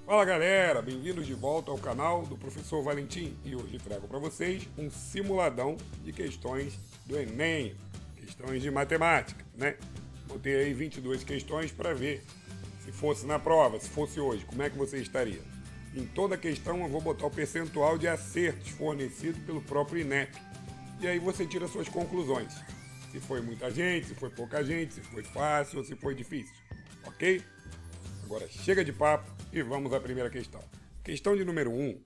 Fala galera, bem-vindos de volta ao canal do Professor Valentim e hoje trago para vocês um simuladão de questões do Enem, questões de matemática, né? Botei aí 22 questões para ver se fosse na prova, se fosse hoje, como é que você estaria. Em toda questão eu vou botar o percentual de acertos fornecido pelo próprio INEP e aí você tira suas conclusões. Se foi muita gente, se foi pouca gente, se foi fácil ou se foi difícil, ok? Agora chega de papo e vamos à primeira questão. Questão de número 1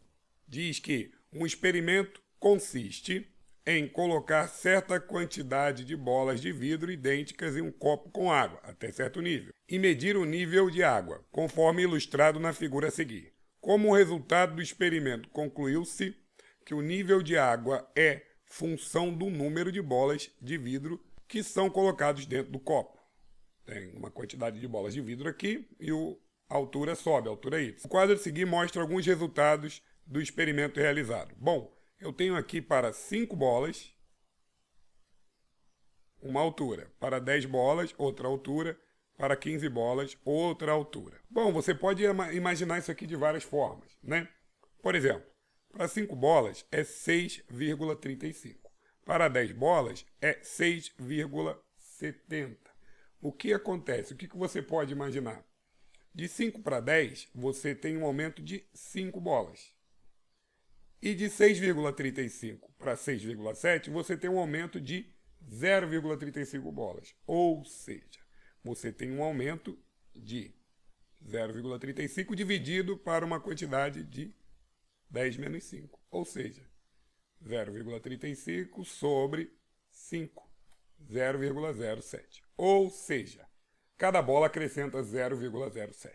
diz que um experimento consiste em colocar certa quantidade de bolas de vidro idênticas em um copo com água, até certo nível, e medir o nível de água, conforme ilustrado na figura a seguir. Como resultado do experimento, concluiu-se que o nível de água é função do número de bolas de vidro que são colocados dentro do copo. Tem uma quantidade de bolas de vidro aqui e a altura sobe, a altura Y. O quadro a seguir mostra alguns resultados do experimento realizado. Bom, eu tenho aqui para 5 bolas, uma altura. Para 10 bolas, outra altura. Para 15 bolas, outra altura. Bom, você pode imaginar isso aqui de várias formas, né? Por exemplo, para 5 bolas é 6,35. Para 10 bolas é 6,70. O que acontece? O que você pode imaginar? De 5 para 10, você tem um aumento de 5 bolas. E de 6,35 para 6,7, você tem um aumento de 0,35 bolas. Ou seja, você tem um aumento de 0,35 dividido para uma quantidade de 10 menos 5. Ou seja, 0,35 sobre 5. 0,07. Ou seja, cada bola acrescenta 0,07.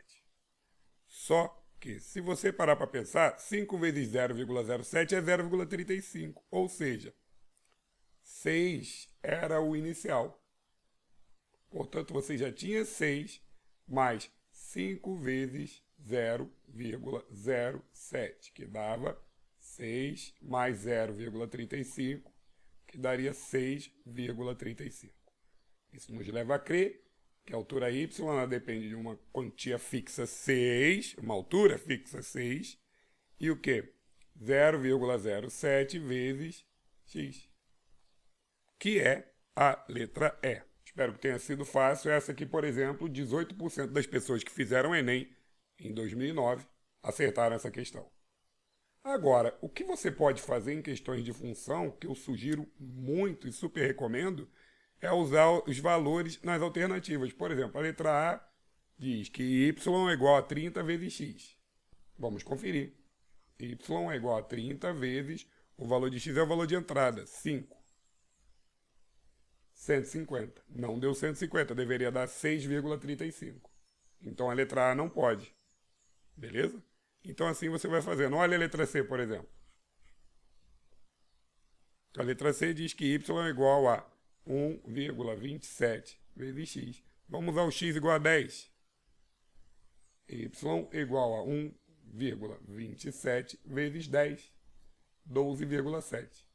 Só que, se você parar para pensar, 5 vezes 0,07 é 0,35. Ou seja, 6 era o inicial. Portanto, você já tinha 6 mais 5 vezes 0,07, que dava 6 mais 0,35, que daria 6,35. Isso nos leva a crer que a altura y ela depende de uma quantia fixa 6, uma altura fixa 6, e o que? 0,07 vezes x, que é a letra E. Espero que tenha sido fácil. Essa aqui, por exemplo, 18% das pessoas que fizeram Enem em 2009 acertaram essa questão. Agora, o que você pode fazer em questões de função, que eu sugiro muito e super recomendo, é usar os valores nas alternativas. Por exemplo, a letra A diz que y é igual a 30 vezes x. Vamos conferir. Y é igual a 30 vezes o valor de x é o valor de entrada, 5. 150. Não deu 150, deveria dar 6,35. Então a letra A não pode. Beleza? Então assim você vai fazendo. Olha a letra C, por exemplo. A letra C diz que y é igual a 1,27 vezes x. Vamos usar o x igual a 10. Y igual a 1,27 vezes 10. 12,7.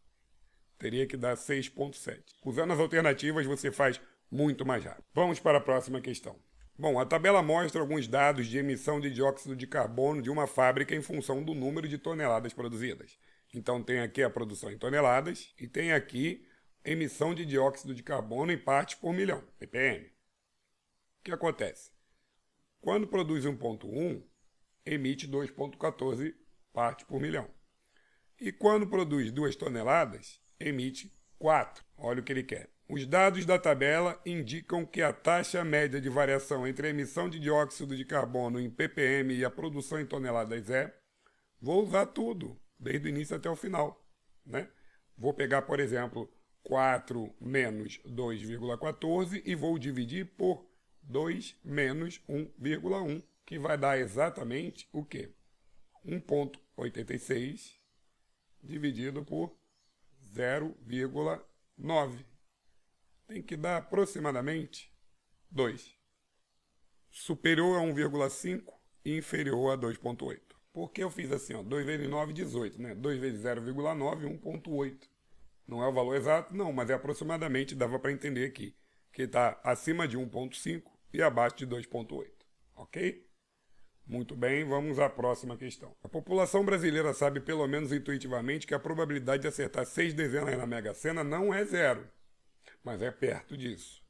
Teria que dar 6,7. Usando as alternativas, você faz muito mais rápido. Vamos para a próxima questão. Bom, a tabela mostra alguns dados de emissão de dióxido de carbono de uma fábrica em função do número de toneladas produzidas. Então, tem aqui a produção em toneladas e tem aqui emissão de dióxido de carbono em partes por milhão, ppm. O que acontece? Quando produz 1,1, emite 2,14 partes por milhão. E quando produz 2 toneladas, emite 4. Olha o que ele quer. Os dados da tabela indicam que a taxa média de variação entre a emissão de dióxido de carbono em ppm e a produção em toneladas é... Vou usar tudo, desde o início até o final, né? Vou pegar, por exemplo, 4 menos 2,14 e vou dividir por 2 menos 1,1, que vai dar exatamente o quê? 1,86 dividido por 0,9. Tem que dar aproximadamente 2. Superior a 1,5 e inferior a 2,8. Por que eu fiz assim? 2 vezes 9, 18, né? 2 vezes 0,9, 1,8. Não é o valor exato? Não, mas é aproximadamente, dava para entender aqui, que está acima de 1,5 e abaixo de 2,8. Ok? Muito bem, vamos à próxima questão. A população brasileira sabe, pelo menos intuitivamente, que a probabilidade de acertar 6 dezenas na Mega Sena não é zero, mas é perto disso.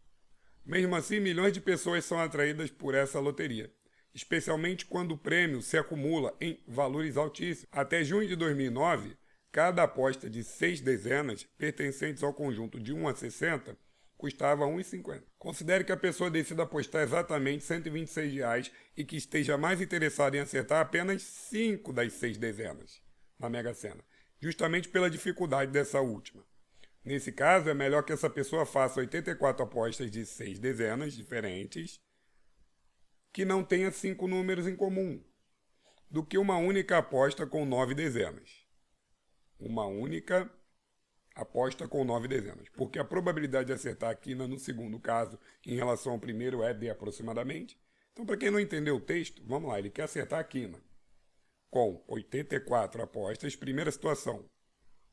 Mesmo assim, milhões de pessoas são atraídas por essa loteria, especialmente quando o prêmio se acumula em valores altíssimos. Até junho de 2009, cada aposta de 6 dezenas, pertencentes ao conjunto de 1 a 60, custava R$ 1,50. Considere que a pessoa decida apostar exatamente R$ 126 e que esteja mais interessada em acertar apenas 5 das 6 dezenas na Mega Sena, justamente pela dificuldade dessa última. Nesse caso, é melhor que essa pessoa faça 84 apostas de 6 dezenas diferentes que não tenha 5 números em comum, do que uma única aposta com 9 dezenas. Uma única aposta com 9 dezenas, porque a probabilidade de acertar a quina no segundo caso em relação ao primeiro é de aproximadamente. Então, para quem não entendeu o texto, vamos lá, ele quer acertar a quina com 84 apostas, primeira situação,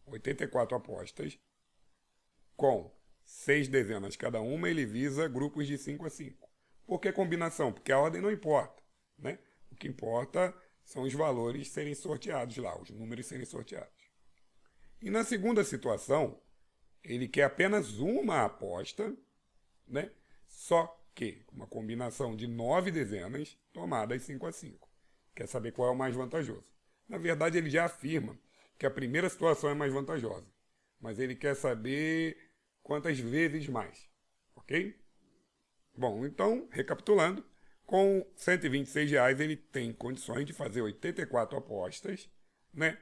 84 apostas, com 6 dezenas cada uma, ele visa grupos de 5 a 5. Por que combinação? Porque a ordem não importa, né? O que importa são os valores serem sorteados lá, os números serem sorteados. E na segunda situação, ele quer apenas uma aposta, né? Só que uma combinação de 9 dezenas tomadas 5 a 5. Quer saber qual é o mais vantajoso. Na verdade, ele já afirma que a primeira situação é mais vantajosa, mas ele quer saber quantas vezes mais, ok? Bom, então, recapitulando, com R$ 126 ele tem condições de fazer 84 apostas, né?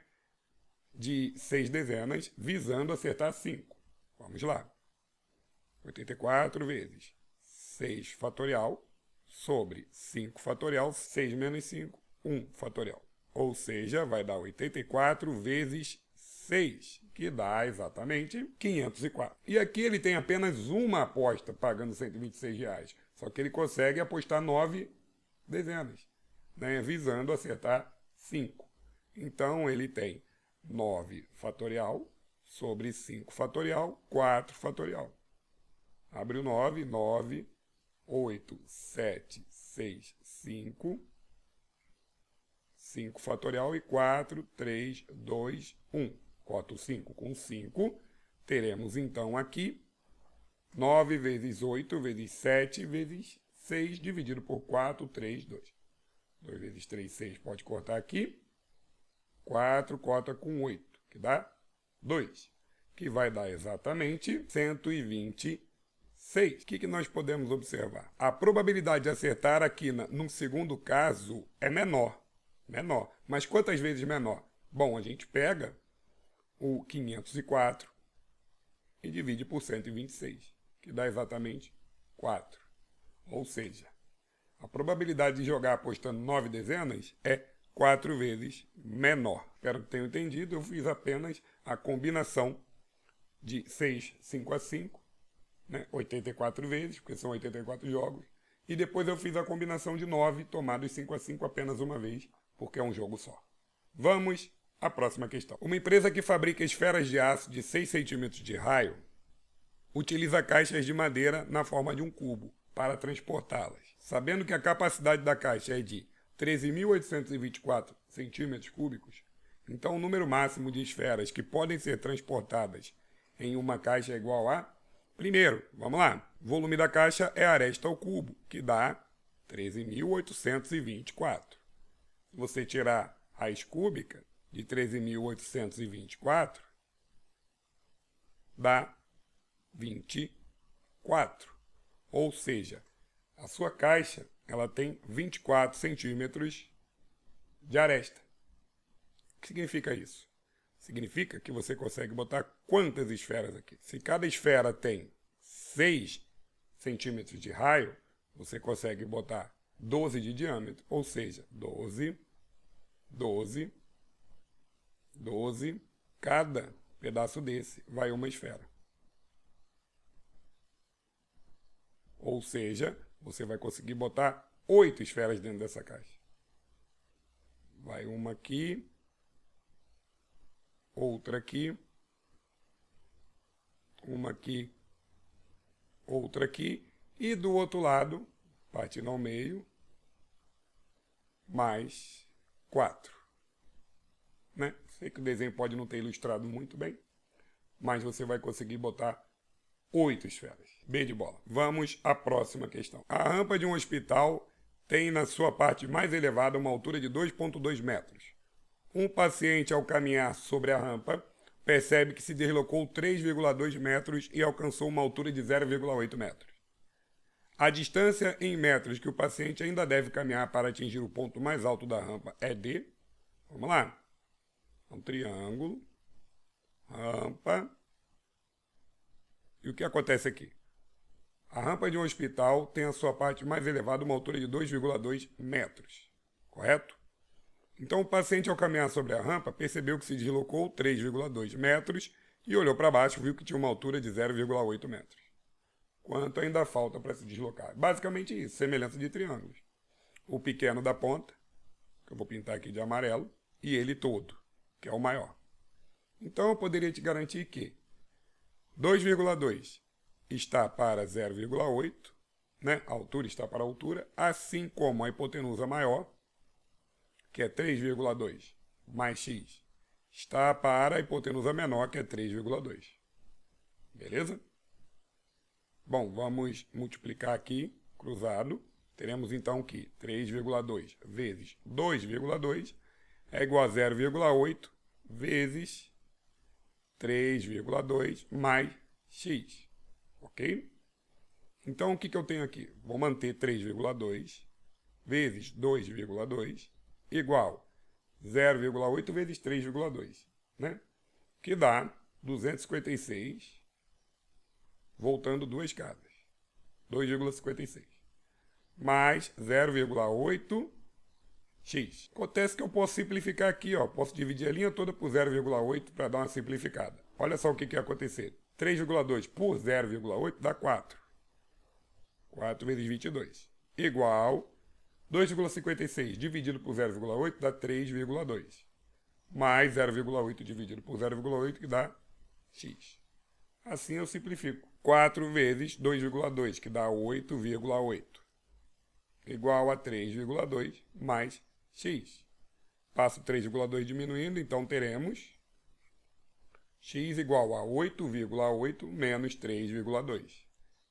De 6 dezenas, visando acertar 5. Vamos lá. 84 vezes 6 fatorial sobre 5 fatorial, 6 menos 5, 1 fatorial. Ou seja, vai dar 84 vezes 6, que dá exatamente 504. E aqui ele tem apenas uma aposta, pagando R$ 126. Só que ele consegue apostar 9 dezenas, né, visando acertar 5. Então, ele tem 9 fatorial sobre 5 fatorial, 4 fatorial. Abre o 9, 9, 8, 7, 6, 5. 5 fatorial e 4, 3, 2, 1. Cota o 5 com 5. Teremos então aqui 9 vezes 8 vezes 7 vezes 6 dividido por 4, 3, 2. 2 vezes 3, 6. Pode cortar aqui. 4 cota com 8, que dá 2, que vai dar exatamente 126. O que nós podemos observar? A probabilidade de acertar a quina num segundo caso é menor. Mas quantas vezes menor? Bom, a gente pega o 504 e divide por 126, que dá exatamente 4. Ou seja, a probabilidade de jogar apostando 9 dezenas é 4 vezes menor. Espero que tenham entendido. Eu fiz apenas a combinação de 6, 5 a 5, né? 84 vezes, porque são 84 jogos. E depois eu fiz a combinação de 9, tomados 5 a 5 apenas uma vez, porque é um jogo só. Vamos à próxima questão. Uma empresa que fabrica esferas de aço de 6 centímetros de raio utiliza caixas de madeira na forma de um cubo para transportá-las. Sabendo que a capacidade da caixa é de 13.824 centímetros cúbicos, então o número máximo de esferas que podem ser transportadas em uma caixa é igual a... Primeiro, vamos lá, o volume da caixa é a aresta ao cubo, que dá 13.824. Se você tirar a raiz cúbica de 13.824, dá 24. Ou seja, a sua caixa ela tem 24 centímetros de aresta. O que significa isso? Significa que você consegue botar quantas esferas aqui? Se cada esfera tem 6 centímetros de raio, você consegue botar 12 de diâmetro, ou seja, 12, 12, 12, cada pedaço desse vai uma esfera. Ou seja, você vai conseguir botar 8 esferas dentro dessa caixa. Vai uma aqui, outra aqui, uma aqui, outra aqui, e do outro lado, partindo ao meio, mais 4. Né? Sei que o desenho pode não ter ilustrado muito bem, mas você vai conseguir botar 8 esferas. B de bola. Vamos à próxima questão. A rampa de um hospital tem na sua parte mais elevada uma altura de 2,2 metros. Um paciente, ao caminhar sobre a rampa, percebe que se deslocou 3,2 metros e alcançou uma altura de 0,8 metros. A distância em metros que o paciente ainda deve caminhar para atingir o ponto mais alto da rampa é D. Vamos lá. Um triângulo, rampa. E o que acontece aqui? A rampa de um hospital tem a sua parte mais elevada uma altura de 2,2 metros. Correto? Então, o paciente, ao caminhar sobre a rampa, percebeu que se deslocou 3,2 metros e olhou para baixo, viu que tinha uma altura de 0,8 metros. Quanto ainda falta para se deslocar? Basicamente isso, semelhança de triângulos. O pequeno da ponta, que eu vou pintar aqui de amarelo, e ele todo, que é o maior. Então, eu poderia te garantir que 2,2 está para 0,8, né? A altura está para a altura, assim como a hipotenusa maior, que é 3,2 mais x, está para a hipotenusa menor, que é 3,2. Beleza? Bom, vamos multiplicar aqui, cruzado. Teremos então que 3,2 vezes 2,2 é igual a 0,8 vezes 3,2 mais x. Ok? Então, o que eu tenho aqui? Vou manter 3,2 vezes 2,2 igual 0,8 vezes 3,2, né? Que dá 256, voltando duas casas. 2,56. Mais 0,8x. Acontece que eu posso simplificar aqui, ó. Posso dividir a linha toda por 0,8 para dar uma simplificada. Olha só o que ia acontecer. 3,2 por 0,8 dá 4. 4 vezes 22. Igual 2,56 dividido por 0,8 dá 3,2. Mais 0,8 dividido por 0,8 que dá x. Assim eu simplifico. 4 vezes 2,2, que dá 8,8. Igual a 3,2 mais x. Passo 3,2 diminuindo, então teremos x igual a 8,8 menos 3,2,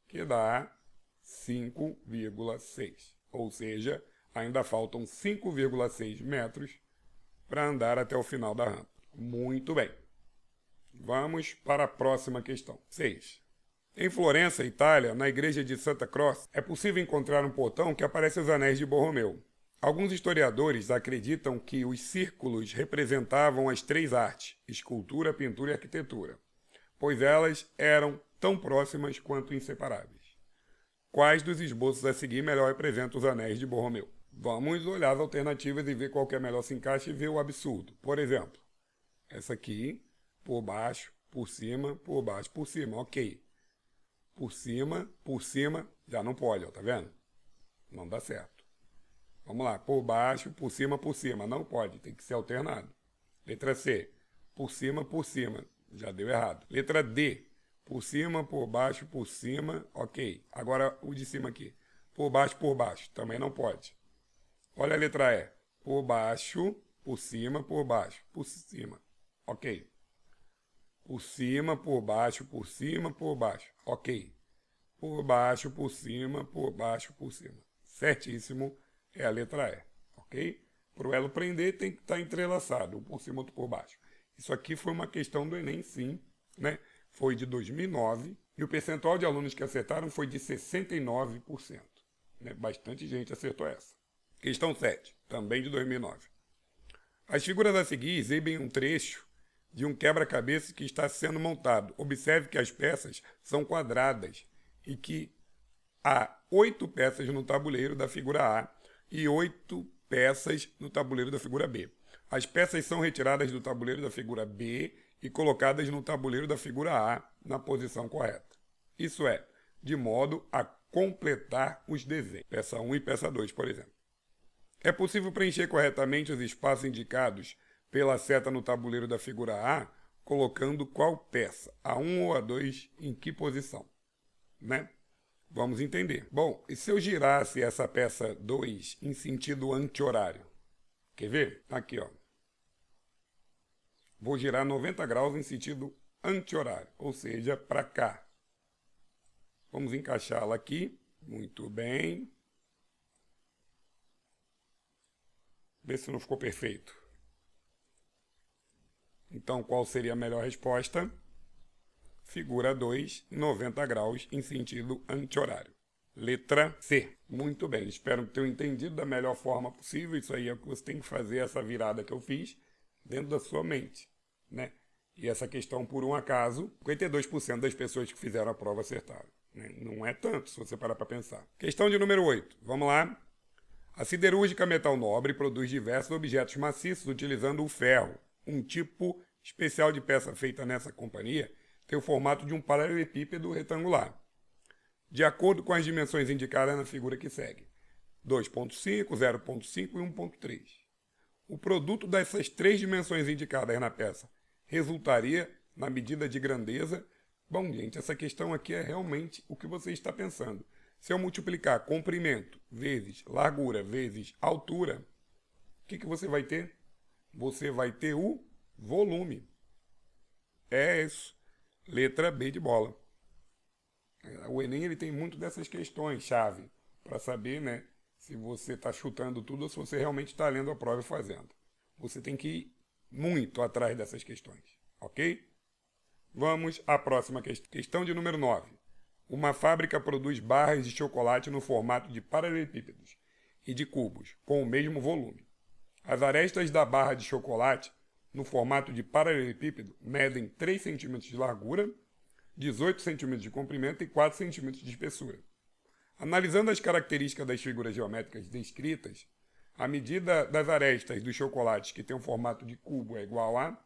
que dá 5,6. Ou seja, ainda faltam 5,6 metros para andar até o final da rampa. Muito bem. Vamos para a próxima questão. 6. Em Florença, Itália, na igreja de Santa Croce, é possível encontrar um portão que aparece os anéis de Borromeu. Alguns historiadores acreditam que os círculos representavam as três artes, escultura, pintura e arquitetura, pois elas eram tão próximas quanto inseparáveis. Quais dos esboços a seguir melhor representam os anéis de Borromeu? Vamos olhar as alternativas e ver qual que é melhor se encaixa e ver o absurdo. Por exemplo, essa aqui, por baixo, por cima, por baixo, por cima, ok. Por cima, já não pode, ó, tá vendo? Não dá certo. Vamos lá, por baixo, por cima, não pode, tem que ser alternado. Letra C, por cima, já deu errado. Letra D, por cima, por baixo, ok. Agora o de cima aqui, por baixo, também não pode. Olha a letra E, por baixo, por cima, ok. Por cima, por baixo, ok. Por baixo, por cima. Certíssimo, é a letra E, ok? Para o elo prender tem que estar entrelaçado, um por cima, outro por baixo. Isso aqui foi uma questão do Enem, sim, né? Foi de 2009 e o percentual de alunos que acertaram foi de 69%. Né? Bastante gente acertou essa. Questão 7, também de 2009. As figuras a seguir exibem um trecho de um quebra-cabeça que está sendo montado. Observe que as peças são quadradas e que há 8 peças no tabuleiro da figura A e 8 peças no tabuleiro da figura B. As peças são retiradas do tabuleiro da figura B e colocadas no tabuleiro da figura A na posição correta. Isso é, de modo a completar os desenhos. Peça 1 e peça 2, por exemplo. É possível preencher corretamente os espaços indicados pela seta no tabuleiro da figura A, colocando qual peça, A1 ou A2, em que posição, né? Vamos entender. Bom, e se eu girasse essa peça 2 em sentido anti-horário? Quer ver? Aqui, ó. Vou girar 90 graus em sentido anti-horário, ou seja, para cá. Vamos encaixá-la aqui. Muito bem. Vê se não ficou perfeito. Então, qual seria a melhor resposta? Figura 2, 90 graus em sentido anti-horário. Letra C. Muito bem, espero que tenham entendido da melhor forma possível. Isso aí é o que você tem que fazer, essa virada que eu fiz, dentro da sua mente, né? E essa questão, por um acaso, 52% das pessoas que fizeram a prova acertaram, né? Não é tanto, se você parar para pensar. Questão de número 8. Vamos lá. A siderúrgica Metal Nobre produz diversos objetos maciços utilizando o ferro. Um tipo especial de peça feita nessa companhia tem o formato de um paralelepípedo retangular, de acordo com as dimensões indicadas na figura que segue: 2.5, 0.5 e 1.3. O produto dessas três dimensões indicadas na peça resultaria na medida de grandeza. Bom, gente, essa questão aqui é realmente o que você está pensando. Se eu multiplicar comprimento vezes largura vezes altura, o que você vai ter? Você vai ter o volume. É isso. Letra B de bola. O Enem ele tem muito dessas questões chave para saber, né, se você está chutando tudo ou se você realmente está lendo a prova e fazendo. Você tem que ir muito atrás dessas questões, ok? Vamos à próxima questão. Questão de número 9. Uma fábrica produz barras de chocolate no formato de paralelepípedos e de cubos, com o mesmo volume. As arestas da barra de chocolate, no formato de paralelepípedo, medem 3 cm de largura, 18 cm de comprimento e 4 cm de espessura. Analisando as características das figuras geométricas descritas, a medida das arestas dos chocolates que tem um formato de cubo é igual a...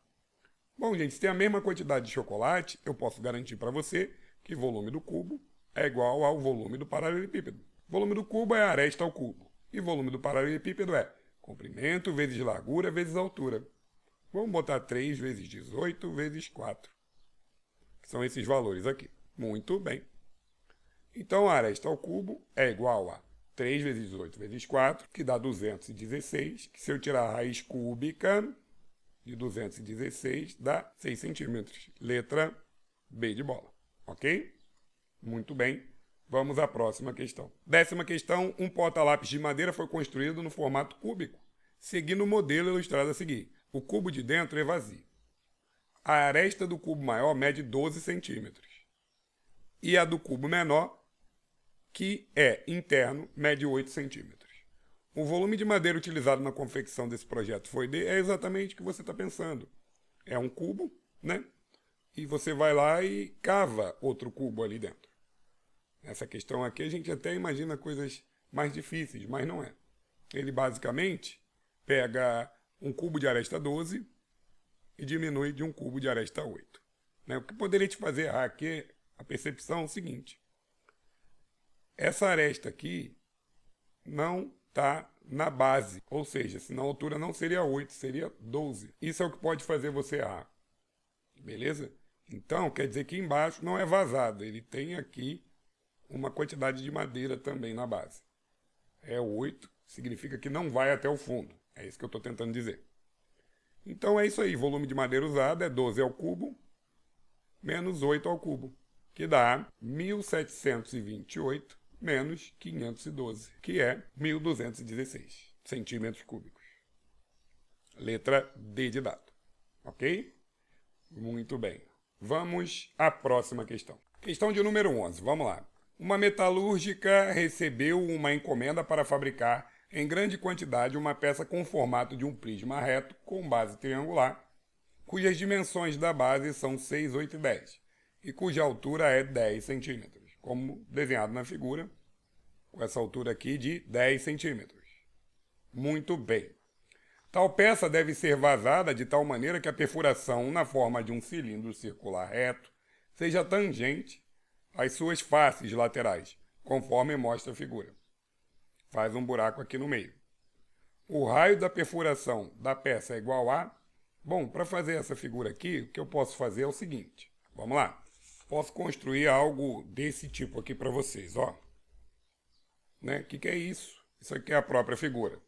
Bom, gente, se tem a mesma quantidade de chocolate, eu posso garantir para você que o volume do cubo é igual ao volume do paralelepípedo. O volume do cubo é a aresta ao cubo. E o volume do paralelepípedo é comprimento vezes largura vezes altura. Vamos botar 3 vezes 18 vezes 4. Que são esses valores aqui. Muito bem. Então, a aresta ao cubo é igual a 3 vezes 18 vezes 4, que dá 216, que se eu tirar a raiz cúbica de 216, dá 6 centímetros. Letra B de bola. Ok? Muito bem. Vamos à próxima questão. 10ª questão. Um porta-lápis de madeira foi construído no formato cúbico, seguindo o modelo ilustrado a seguir. O cubo de dentro é vazio. A aresta do cubo maior mede 12 centímetros. E a do cubo menor, que é interno, mede 8 centímetros. O volume de madeira utilizado na confecção desse projeto foi D, é exatamente o que você está pensando. É um cubo, né? E você vai lá e cava outro cubo ali dentro. Essa questão aqui a gente até imagina coisas mais difíceis, mas não é. Ele basicamente pega um cubo de aresta 12 e diminui de um cubo de aresta 8. Né? O que poderia te fazer errar aqui, a percepção é o seguinte: essa aresta aqui não está na base, ou seja, senão a altura não seria 8, seria 12. Isso é o que pode fazer você errar. Beleza? Então, quer dizer que embaixo não é vazado, ele tem aqui uma quantidade de madeira também na base. É 8, significa que não vai até o fundo. É isso que eu estou tentando dizer. Então é isso aí, volume de madeira usado é 12 ao cubo, menos 8 ao cubo, que dá 1.728 menos 512, que é 1.216 centímetros cúbicos. Letra D de dado. Ok? Muito bem. Vamos à próxima questão. Questão de número 11. Vamos lá. Uma metalúrgica recebeu uma encomenda para fabricar em grande quantidade uma peça com o formato de um prisma reto com base triangular, cujas dimensões da base são 6, 8 e 10, e cuja altura é 10 centímetros, como desenhado na figura, com essa altura aqui de 10 centímetros. Muito bem. Tal peça deve ser vazada de tal maneira que a perfuração na forma de um cilindro circular reto seja tangente às suas faces laterais, conforme mostra a figura. Faz um buraco aqui no meio. O raio da perfuração da peça é igual a... Bom, para fazer essa figura aqui, o que eu posso fazer é o seguinte. Vamos lá. posso construir algo desse tipo aqui para vocês, ó. Né? O que é isso? Isso aqui é a própria figura,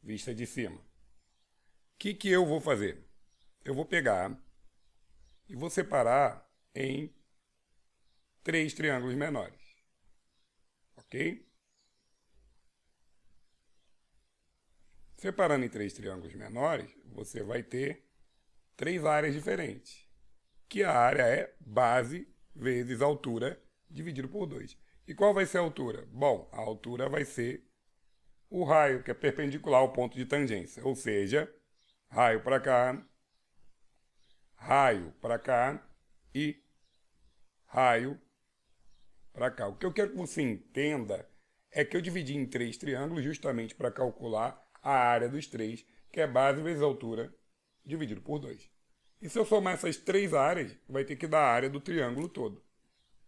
vista de cima. O que eu vou fazer? Eu vou pegar e vou separar em 3 triângulos menores. Ok? Separando em 3 triângulos menores, você vai ter 3 áreas diferentes. Que a área é base vezes altura dividido por 2. E qual vai ser a altura? Bom, a altura vai ser o raio, que é perpendicular ao ponto de tangência. Ou seja, raio para cá e raio para cá. O que eu quero que você entenda é que eu dividi em 3 triângulos justamente para calcular a área dos 3, que é base vezes altura dividido por 2. E se eu somar essas 3 áreas, vai ter que dar a área do triângulo todo.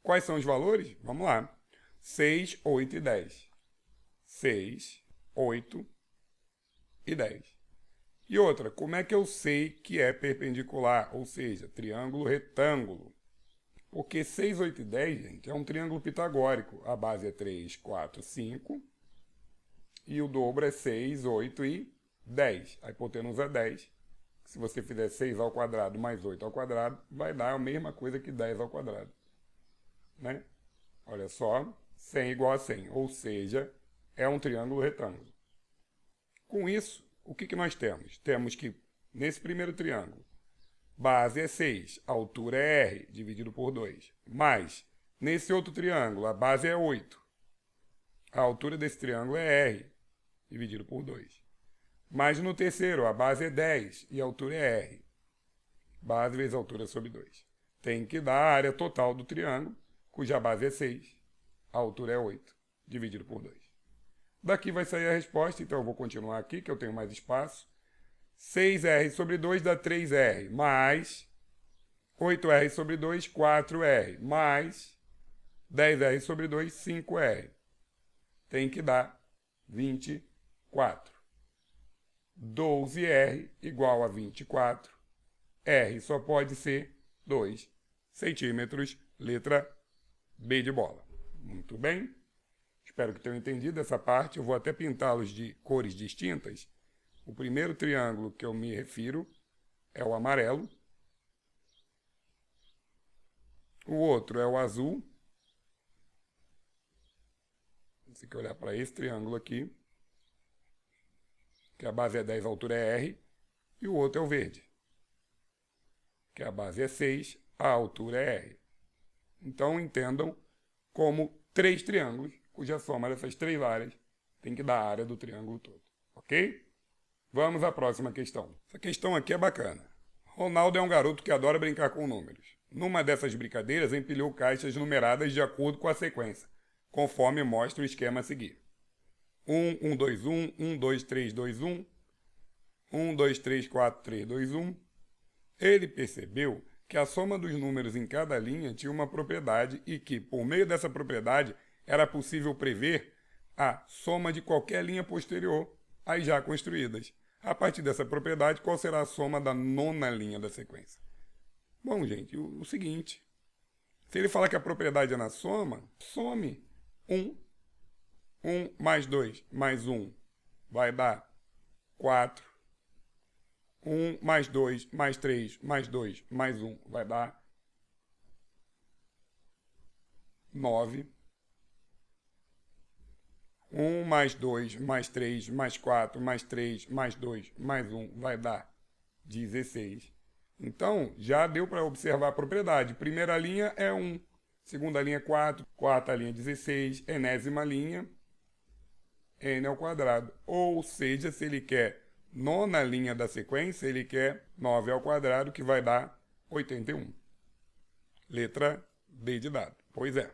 Quais são os valores? Vamos lá. 6, 8 e 10. 6, 8 e 10. E outra, como é que eu sei que é perpendicular? Ou seja, triângulo retângulo. Porque 6, 8 e 10, gente, é um triângulo pitagórico. A base é 3, 4, 5. E o dobro é 6, 8 e 10. A hipotenusa é 10. Se você fizer 6 ao quadrado mais 8 ao quadrado, vai dar a mesma coisa que 10 ao quadrado. Né? Olha só, 100 igual a 100. Ou seja, é um triângulo retângulo. Com isso, o que nós temos? Temos que, nesse primeiro triângulo, base é 6, altura é R, dividido por 2. Mas, nesse outro triângulo, a base é 8. A altura desse triângulo é R, dividido por 2. Mas no terceiro, a base é 10 e a altura é R. Base vezes altura sobre 2. Tem que dar a área total do triângulo, cuja base é 6, a altura é 8, dividido por 2. Daqui vai sair a resposta, então eu vou continuar aqui, que eu tenho mais espaço. 6R sobre 2 dá 3R, mais 8R sobre 2, 4R, mais 10R sobre 2, 5R. Tem que dar 24. 12R igual a 24. R só pode ser 2 centímetros, letra B de bola. Muito bem. Espero que tenham entendido essa parte. Eu vou até pintá-los de cores distintas. O primeiro triângulo que eu me refiro é o amarelo. O outro é o azul. Você quer olhar para esse triângulo aqui, que a base é 10, a altura é R. E o outro é o verde, que a base é 6, a altura é R. Então, entendam como 3 triângulos, cuja soma dessas 3 áreas tem que dar a área do triângulo todo. Ok? Vamos à próxima questão. Essa questão aqui é bacana. Ronaldo é um garoto que adora brincar com números. Numa dessas brincadeiras, empilhou caixas numeradas de acordo com a sequência, conforme mostra o esquema a seguir. 1, 1, 2, 1, 1, 2, 3, 2, 1, 1, 2, 3, 4, 3, 2, 1. Ele percebeu que a soma dos números em cada linha tinha uma propriedade e que, por meio dessa propriedade, era possível prever a soma de qualquer linha posterior às já construídas. A partir dessa propriedade, qual será a soma da 9ª linha da sequência? Bom, gente, o seguinte. Se ele fala que a propriedade é na soma, some 1. 1 mais 2 mais 1 vai dar 4. 1 mais 2 mais 3 mais 2 mais 1 vai dar 9. 1 mais 2 mais 3 mais 4 mais 3 mais 2 mais 1 vai dar 16. Então, já deu para observar a propriedade. Primeira linha é 1, segunda linha é 4, quarta linha é 16, enésima linha, n ao quadrado. Ou seja, se ele quer 9ª linha da sequência, ele quer 9 ao quadrado, que vai dar 81. Letra D de dado. Pois é.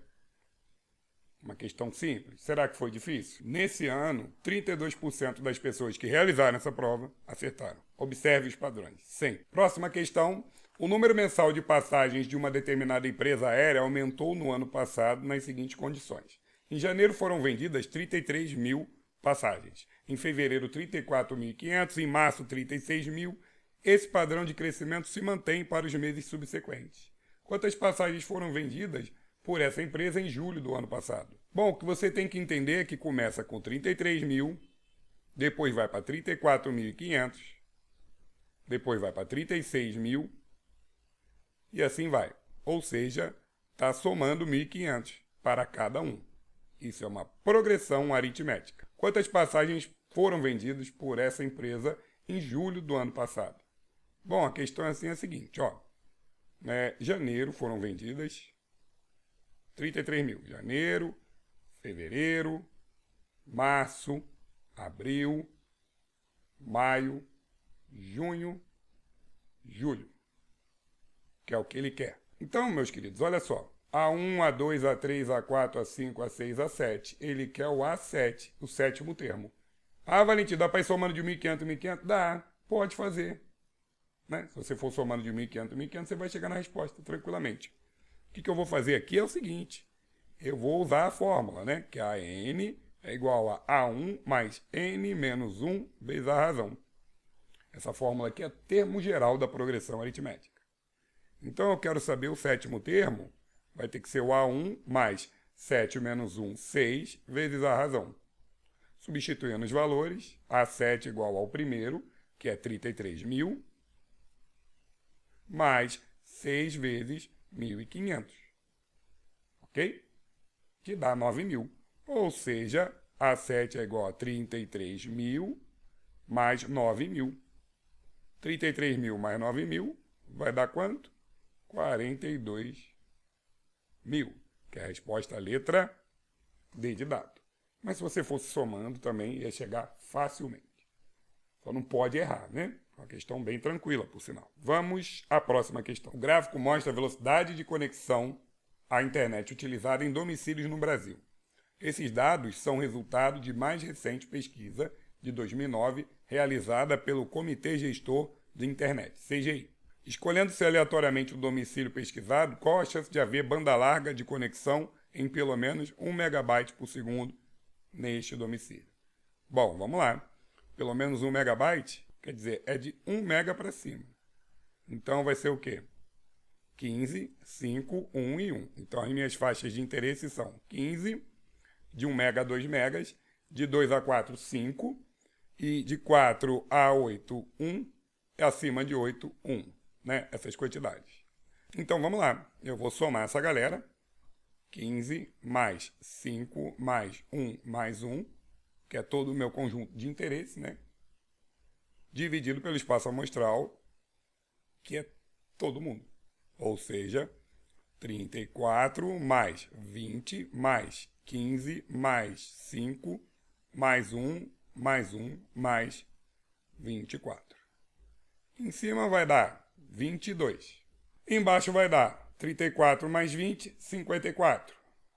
Uma questão simples. Será que foi difícil? Nesse ano, 32% das pessoas que realizaram essa prova acertaram. Observe os padrões. Sim. Próxima questão. O número mensal de passagens de uma determinada empresa aérea aumentou no ano passado nas seguintes condições. Em janeiro foram vendidas 33 mil passagens. Em fevereiro, 34.500. Em março, 36 mil. Esse padrão de crescimento se mantém para os meses subsequentes. Quantas passagens foram vendidas por essa empresa em julho do ano passado? Bom, o que você tem que entender é que começa com 33 mil, depois vai para 34.500, depois vai para 36 mil, e assim vai. Ou seja, está somando 1.500 para cada um. Isso é uma progressão aritmética. Quantas passagens foram vendidas por essa empresa em julho do ano passado? Bom, a questão é a seguinte, ó. Janeiro foram vendidas 33 mil. Janeiro, fevereiro, março, abril, maio, junho, julho. Que é o que ele quer. Então, meus queridos, olha só. A1, A2, A3, A4, A5, A6, A7. Ele quer o A7, o sétimo termo. Ah, Valentim, dá para ir somando de 1.500 em 1.500? Dá, pode fazer. Né? Se você for somando de 1.500 em 1.500, você vai chegar na resposta tranquilamente. O que eu vou fazer aqui é o seguinte. Eu vou usar a fórmula, né? Que a n é igual a A1 mais n menos 1 vezes a razão. Essa fórmula aqui é termo geral da progressão aritmética. Então, eu quero saber o sétimo termo. Vai ter que ser o A1 mais 7 menos 1, 6, vezes a razão. Substituindo os valores, A7 igual ao primeiro, que é 33 mil, mais 6 vezes 1.500. Ok? Que dá 9 mil. Ou seja, A7 é igual a 33 mil mais 9 mil. 33 mil mais 9 mil vai dar quanto? 42 mil. Que é a resposta, a letra D de dado. Mas se você fosse somando também, ia chegar facilmente. Só não pode errar, né? Uma questão bem tranquila, por sinal. Vamos à próxima questão. O gráfico mostra a velocidade de conexão à internet utilizada em domicílios no Brasil. Esses dados são resultado de mais recente pesquisa de 2009, realizada pelo Comitê Gestor de Internet, CGI. Escolhendo-se aleatoriamente o domicílio pesquisado, qual a chance de haver banda larga de conexão em pelo menos 1 megabyte por segundo neste domicílio? Bom, vamos lá. Pelo menos 1 megabyte, quer dizer, é de 1 mega para cima. Então vai ser o quê? 15, 5, 1 e 1. Então as minhas faixas de interesse são 15, de 1 mega a 2 megas, de 2 a 4, 5, e de 4 a 8, 1, e acima de 8, 1. Né? Essas quantidades. Então vamos lá. Eu vou somar essa galera. 15 mais 5 mais 1 mais 1, que é todo o meu conjunto de interesse, né? Dividido pelo espaço amostral, que é todo mundo. Ou seja, 34 mais 20 mais 15 mais 5 mais 1 mais 1 mais 24. Em cima vai dar 22. Embaixo vai dar 34 mais 20, 54.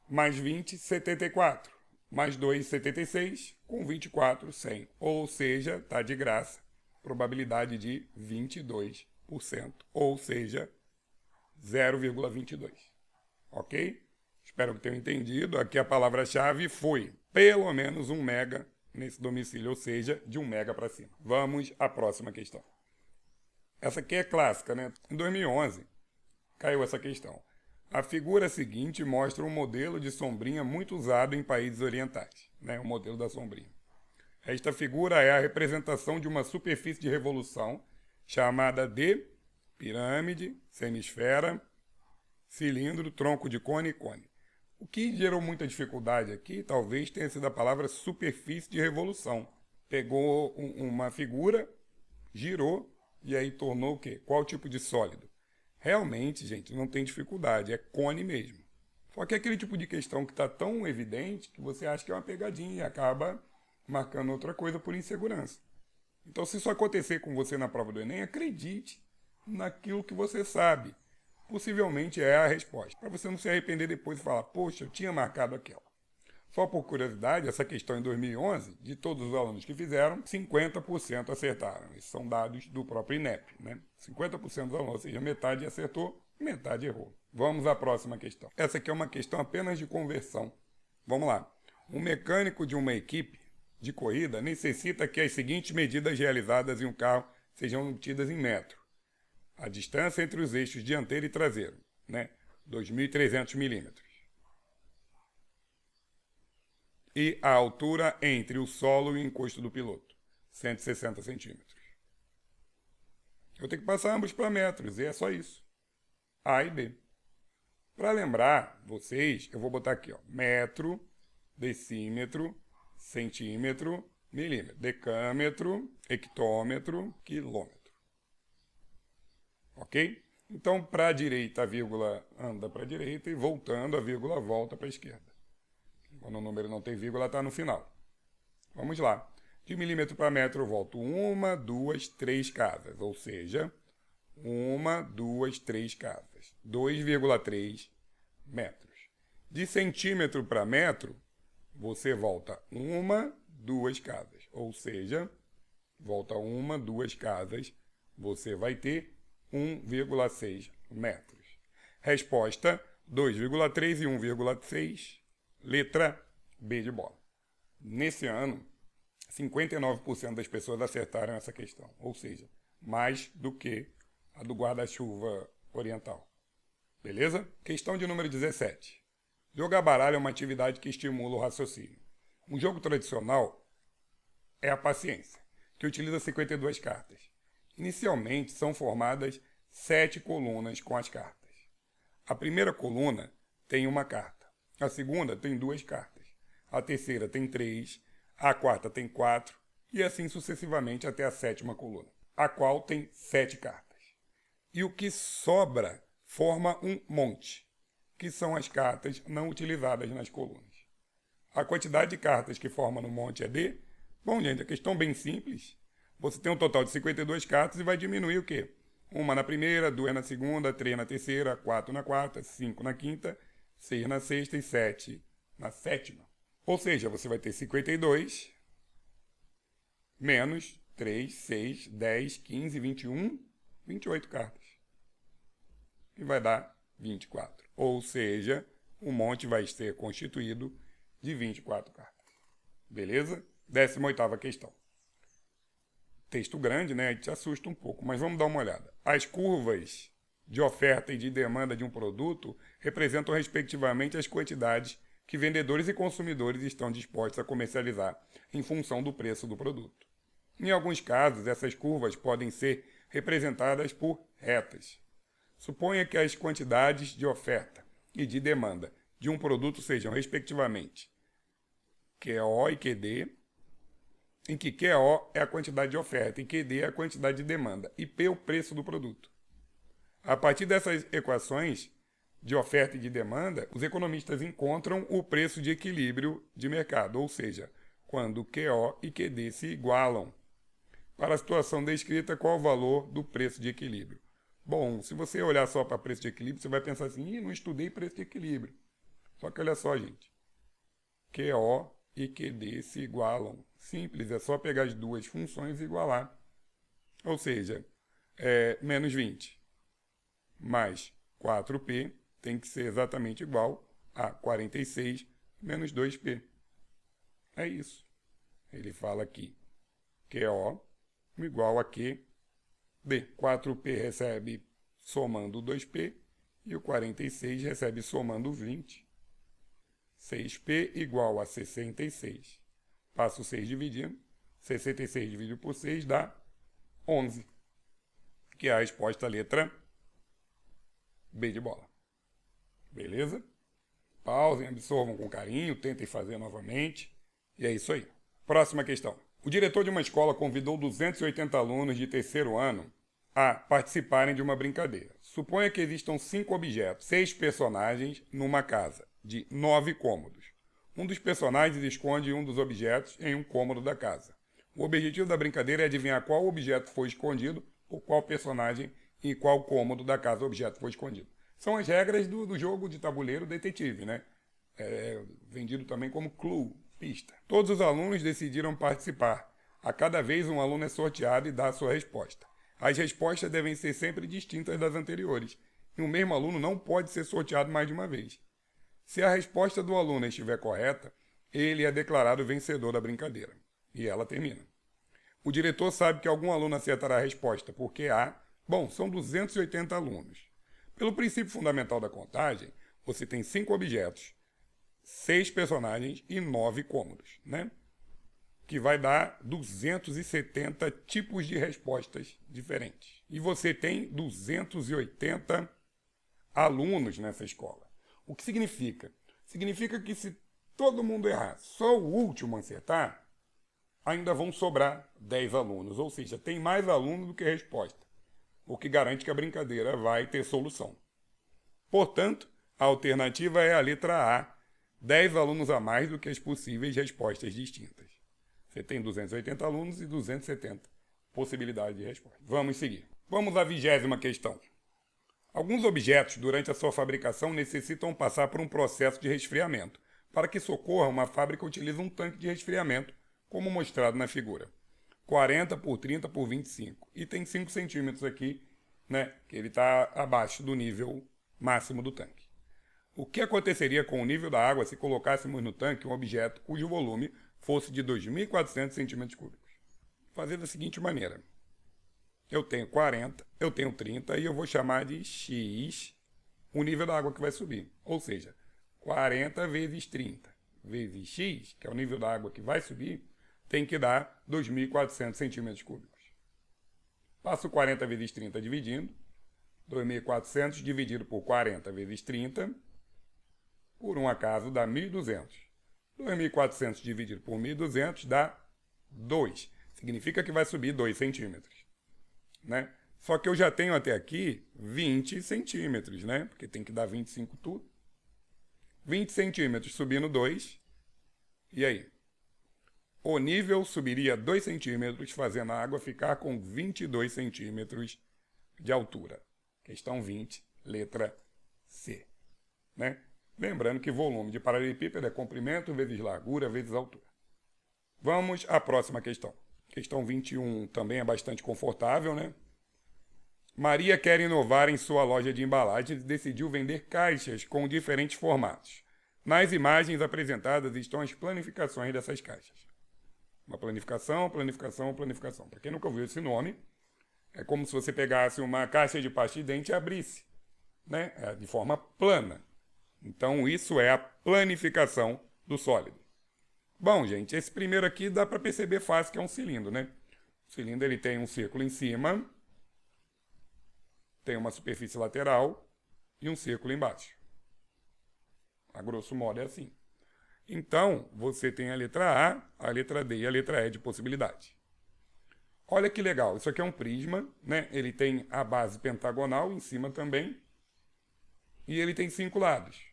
Mais 20, 74. Mais 2, 76. Com 24, 100. Ou seja, está de graça. Probabilidade de 22%. Ou seja, 0,22. Ok? Espero que tenham entendido. Aqui a palavra-chave foi pelo menos 1 mega nesse domicílio, ou seja, de 1 mega para cima. Vamos à próxima questão. Essa aqui é clássica, né? Em 2011, caiu essa questão. A figura seguinte mostra um modelo de sombrinha muito usado em países orientais, né? O modelo da sombrinha. Esta figura é a representação de uma superfície de revolução chamada de pirâmide, semisfera, cilindro, tronco de cone e cone. O que gerou muita dificuldade aqui talvez tenha sido a palavra superfície de revolução. Pegou uma figura, girou e aí tornou o quê? Qual tipo de sólido? Realmente, gente, não tem dificuldade, é cone mesmo. Só que é aquele tipo de questão que está tão evidente que você acha que é uma pegadinha e acaba marcando outra coisa por insegurança. Então, se isso acontecer com você na prova do Enem, acredite naquilo que você sabe. Possivelmente é a resposta. Para você não se arrepender depois e falar, poxa, eu tinha marcado aquela. Só por curiosidade, essa questão em 2011, de todos os alunos que fizeram, 50% acertaram. Esses são dados do próprio INEP, né? 50% dos alunos, ou seja, metade acertou, metade errou. Vamos à próxima questão. Essa aqui é uma questão apenas de conversão. Vamos lá. Um mecânico de uma equipe de corrida necessita que as seguintes medidas realizadas em um carro sejam obtidas em metro. A distância entre os eixos dianteiro e traseiro. né? 2.300 milímetros. E a altura entre o solo e o encosto do piloto, 160 centímetros. Eu tenho que passar ambos para metros, e é só isso. A e B. Para lembrar vocês, eu vou botar aqui, ó, metro, decímetro, centímetro, milímetro, decâmetro, hectômetro, quilômetro. Ok? Então, para a direita, a vírgula anda para a direita e voltando, a vírgula volta para a esquerda. Quando o número não tem vírgula, está no final. Vamos lá. De milímetro para metro, eu volto 1, 2, 3 casas. Ou seja, 1, 2, 3 casas. 2,3 metros. De centímetro para metro, você volta 1, 2 casas. Ou seja, volta 1, 2 casas, você vai ter 1,6 metros. Resposta, 2,3 e 1,6. Letra B de bola. Nesse ano, 59% das pessoas acertaram essa questão. Ou seja, mais do que a do guarda-chuva oriental. Beleza? Questão de número 17. Jogar baralho é uma atividade que estimula o raciocínio. Um jogo tradicional é a paciência, que utiliza 52 cartas. Inicialmente, são formadas 7 colunas com as cartas. A primeira coluna tem uma carta. A segunda tem 2 cartas. A terceira tem 3. A quarta tem 4. E assim sucessivamente até a 7ª coluna, a qual tem 7 cartas. E o que sobra forma um monte, que são as cartas não utilizadas nas colunas. A quantidade de cartas que forma no monte é D. Bom, gente, a questão bem simples. Você tem um total de 52 cartas e vai diminuir o quê? 1 na primeira, 2 na segunda, 3 na terceira, 4 na quarta, 5 na quinta, 6 na sexta e 7 na 7ª. Ou seja, você vai ter 52 menos 3, 6, 10, 15, 21, 28 cartas. E vai dar 24. Ou seja, o monte vai ser constituído de 24 cartas. Beleza? 18ª questão. Texto grande, né? Te assusta um pouco, mas vamos dar uma olhada. As curvas de oferta e de demanda de um produto representam respectivamente as quantidades que vendedores e consumidores estão dispostos a comercializar em função do preço do produto. Em alguns casos, essas curvas podem ser representadas por retas. Suponha que as quantidades de oferta e de demanda de um produto sejam, respectivamente, QO e QD, em que QO é a quantidade de oferta e QD é a quantidade de demanda, e P o preço do produto. A partir dessas equações de oferta e de demanda, os economistas encontram o preço de equilíbrio de mercado, ou seja, quando QO e QD se igualam. Para a situação descrita, qual o valor do preço de equilíbrio? Bom, se você olhar só para preço de equilíbrio, você vai pensar assim, não estudei preço de equilíbrio. Só que olha só, gente, QO e QD se igualam. Simples, é só pegar as duas funções e igualar. Ou seja, menos 20 mais 4P tem que ser exatamente igual a 46 menos 2P. É isso. Ele fala aqui, QO igual a QD. 4P recebe somando 2P e o 46 recebe somando 20. 6P igual a 66. Passo 6 dividindo. 66 dividido por 6 dá 11. Que é a resposta letra B de bola. Beleza? Pausem, absorvam com carinho, tentem fazer novamente. E é isso aí. Próxima questão. O diretor de uma escola convidou 280 alunos de terceiro ano a participarem de uma brincadeira. Suponha que existam 5 objetos, 6 personagens numa casa de 9 cômodos. Um dos personagens esconde um dos objetos em um cômodo da casa. O objetivo da brincadeira é adivinhar qual objeto foi escondido por qual personagem e em qual cômodo da casa o objeto foi escondido. São as regras do jogo de tabuleiro detetive, né? Vendido também como clue, pista. Todos os alunos decidiram participar. A cada vez um aluno é sorteado e dá a sua resposta. As respostas devem ser sempre distintas das anteriores. E o mesmo aluno não pode ser sorteado mais de uma vez. Se a resposta do aluno estiver correta, ele é declarado vencedor da brincadeira. E ela termina. O diretor sabe que algum aluno acertará a resposta, porque são 280 alunos. Pelo princípio fundamental da contagem, você tem 5 objetos, 6 personagens e 9 cômodos, né? Que vai dar 270 tipos de respostas diferentes. E você tem 280 alunos nessa escola. O que significa? Significa que se todo mundo errar, só o último acertar, ainda vão sobrar 10 alunos. Ou seja, tem mais aluno do que resposta, o que garante que a brincadeira vai ter solução. Portanto, a alternativa é a letra A, 10 alunos a mais do que as possíveis respostas distintas. Você tem 280 alunos e 270 possibilidades de resposta. Vamos seguir. Vamos à 20ª questão. Alguns objetos, durante a sua fabricação, necessitam passar por um processo de resfriamento. Para que isso ocorra, uma fábrica utiliza um tanque de resfriamento, como mostrado na figura. 40 por 30 por 25. E tem 5 centímetros aqui, né, que ele está abaixo do nível máximo do tanque. O que aconteceria com o nível da água se colocássemos no tanque um objeto cujo volume fosse de 2.400 centímetros cúbicos? Fazer da seguinte maneira. Eu tenho 40, eu tenho 30 e eu vou chamar de X o nível da água que vai subir. Ou seja, 40 vezes 30 vezes X, que é o nível da água que vai subir, tem que dar 2.400 centímetros cúbicos. Passo 40 vezes 30 dividindo. 2.400 dividido por 40 vezes 30, por um acaso, dá 1.200. 2.400 dividido por 1.200 dá 2. Significa que vai subir 2 centímetros. Né? Só que eu já tenho até aqui 20 centímetros, né? Porque tem que dar 25 tudo. 20 centímetros subindo 2. E aí? O nível subiria 2 centímetros, fazendo a água ficar com 22 centímetros de altura. Questão 20, letra C. Né? Lembrando que volume de paralelepípedo é comprimento vezes largura vezes altura. Vamos à próxima questão. Questão 21 também é bastante confortável, né? Maria quer inovar em sua loja de embalagens e decidiu vender caixas com diferentes formatos. Nas imagens apresentadas estão as planificações dessas caixas. Uma planificação, planificação, planificação. Para quem nunca ouviu esse nome, é como se você pegasse uma caixa de pasta de dente e abrisse, né? De forma plana. Então, isso é a planificação do sólido. Bom, gente, esse primeiro aqui dá para perceber fácil que é um cilindro, né? O cilindro ele tem um círculo em cima, tem uma superfície lateral e um círculo embaixo. A grosso modo é assim. Então, você tem a letra A, a letra D e a letra E de possibilidade. Olha que legal, isso aqui é um prisma, né? Ele tem a base pentagonal em cima também e ele tem 5 lados.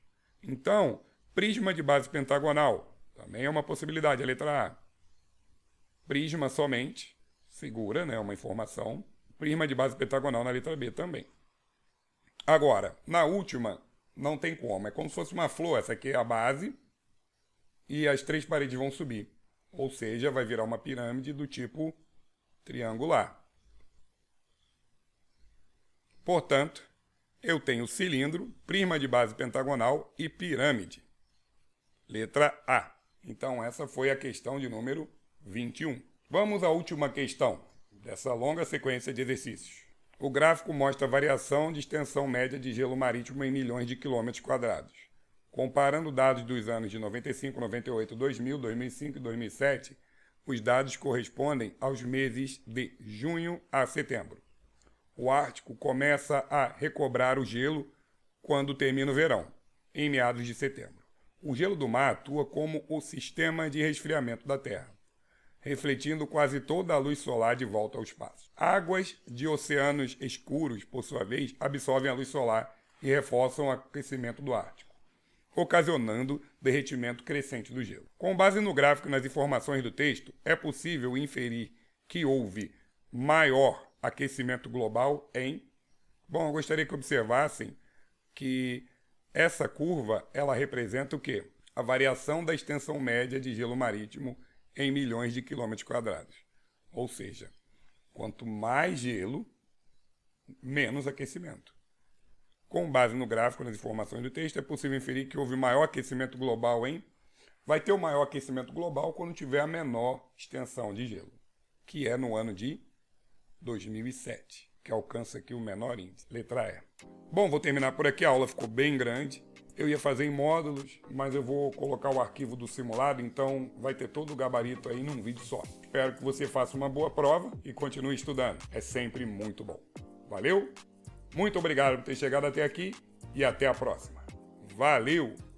Então, prisma de base pentagonal também é uma possibilidade, a letra A. Prisma somente, segura, né? Uma informação. Prisma de base pentagonal na letra B também. Agora, na última, não tem como. É como se fosse uma flor. Essa aqui é a base e as 3 paredes vão subir. Ou seja, vai virar uma pirâmide do tipo triangular. Portanto, eu tenho cilindro, prisma de base pentagonal e pirâmide. Letra A. Então, essa foi a questão de número 21. Vamos à última questão dessa longa sequência de exercícios. O gráfico mostra a variação de extensão média de gelo marítimo em milhões de quilômetros quadrados. Comparando dados dos anos de 95, 98, 2000, 2005 e 2007, os dados correspondem aos meses de junho a setembro. O Ártico começa a recobrar o gelo quando termina o verão, em meados de setembro. O gelo do mar atua como o sistema de resfriamento da Terra, refletindo quase toda a luz solar de volta ao espaço. Águas de oceanos escuros, por sua vez, absorvem a luz solar e reforçam o aquecimento do Ártico, ocasionando derretimento crescente do gelo. Com base no gráfico e nas informações do texto, é possível inferir que houve maior aquecimento global em... Bom, eu gostaria que observassem que essa curva, ela representa o quê? A variação da extensão média de gelo marítimo em milhões de quilômetros quadrados. Ou seja, quanto mais gelo, menos aquecimento. Com base no gráfico, nas informações do texto, é possível inferir que houve maior aquecimento global em... Vai ter o maior aquecimento global quando tiver a menor extensão de gelo, que é no ano de 2007. que alcança aqui o menor índice, letra E. Bom, vou terminar por aqui, a aula ficou bem grande. Eu ia fazer em módulos, mas eu vou colocar o arquivo do simulado, então vai ter todo o gabarito aí num vídeo só. Espero que você faça uma boa prova e continue estudando. É sempre muito bom. Valeu? Muito obrigado por ter chegado até aqui e até a próxima. Valeu!